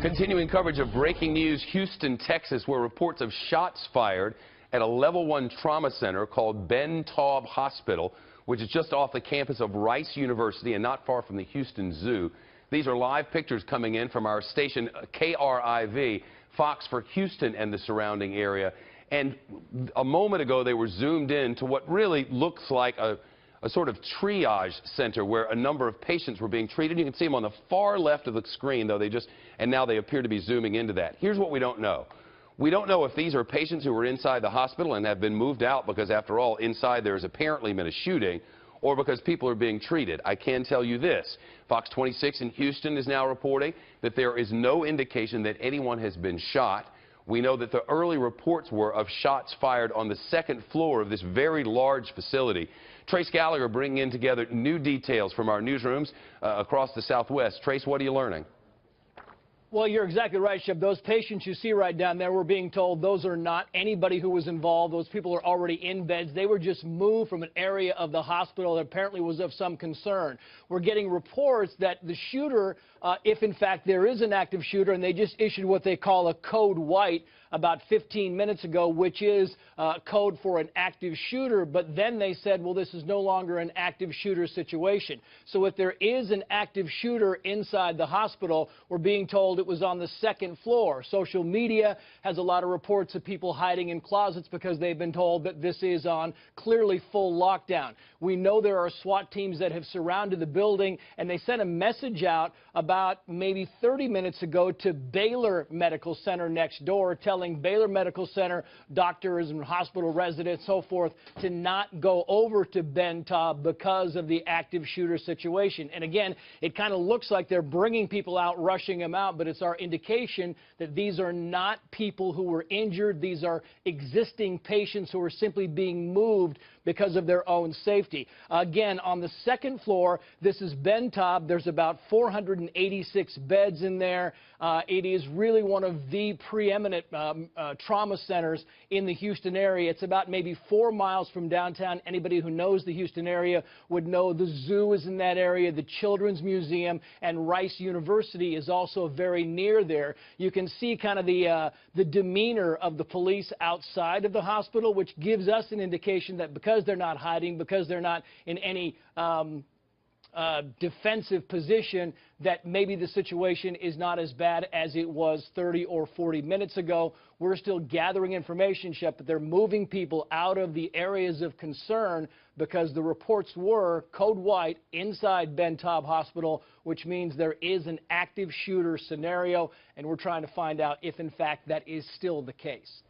Continuing coverage of breaking news, Houston, Texas, where reports of shots fired at a level 1 trauma center called Ben Taub Hospital, which is just off the campus of Rice University and not far from the Houston Zoo. These are live pictures coming in from our station KRIV, Fox for Houston and the surrounding area. And a moment ago, they were zoomed in to what really looks like a sort of triage center where a number of patients were being treated. You can see them on the far left of the screen, though and now they appear to be zooming into that. Here's what we don't know. We don't know if these are patients who were inside the hospital and have been moved out because, after all, inside there has apparently been a shooting, or because people are being treated. I can tell you this. Fox 26 in Houston is now reporting that there is no indication that anyone has been shot. We know that the early reports were of shots fired on the second floor of this very large facility. Trace Gallagher bringing in together new details from our newsrooms across the Southwest. Trace, what are you learning? Well, you're exactly right, Shep. Those patients you see right down there, we're being told those are not anybody who was involved. Those people are already in beds. They were just moved from an area of the hospital that apparently was of some concern. We're getting reports that the shooter, if in fact there is an active shooter, and they just issued what they call a code white about 15 minutes ago, which is code for an active shooter, but then they said, well, this is no longer an active shooter situation. So if there is an active shooter inside the hospital, we're being told it was on the second floor. Social media has a lot of reports of people hiding in closets because they've been told that this is on clearly full lockdown. We know there are SWAT teams that have surrounded the building, and they sent a message out about maybe 30 minutes ago to Baylor Medical Center next door, telling Baylor Medical Center doctors and hospital residents, so forth, to not go over to Ben Taub because of the active shooter situation. And again, it kind of looks like they're bringing people out, rushing them out, but it's our indication that these are not people who were injured. These are existing patients who are simply being moved because of their own safety. Again, on the second floor, this is Ben Taub. There's about 486 beds in there. It is really one of the preeminent trauma centers in the Houston area. It's about maybe 4 miles from downtown. Anybody who knows the Houston area would know the zoo is in that area, the Children's Museum, and Rice University is also very near there. You can see kind of the demeanor of the police outside of the hospital, which gives us an indication that because they're not hiding, because they're not in any defensive position, that maybe the situation is not as bad as it was 30 or 40 minutes ago. We're still gathering information, Shep, but they're moving people out of the areas of concern because the reports were code white inside Ben Taub Hospital, which means there is an active shooter scenario, and we're trying to find out if, in fact, that is still the case.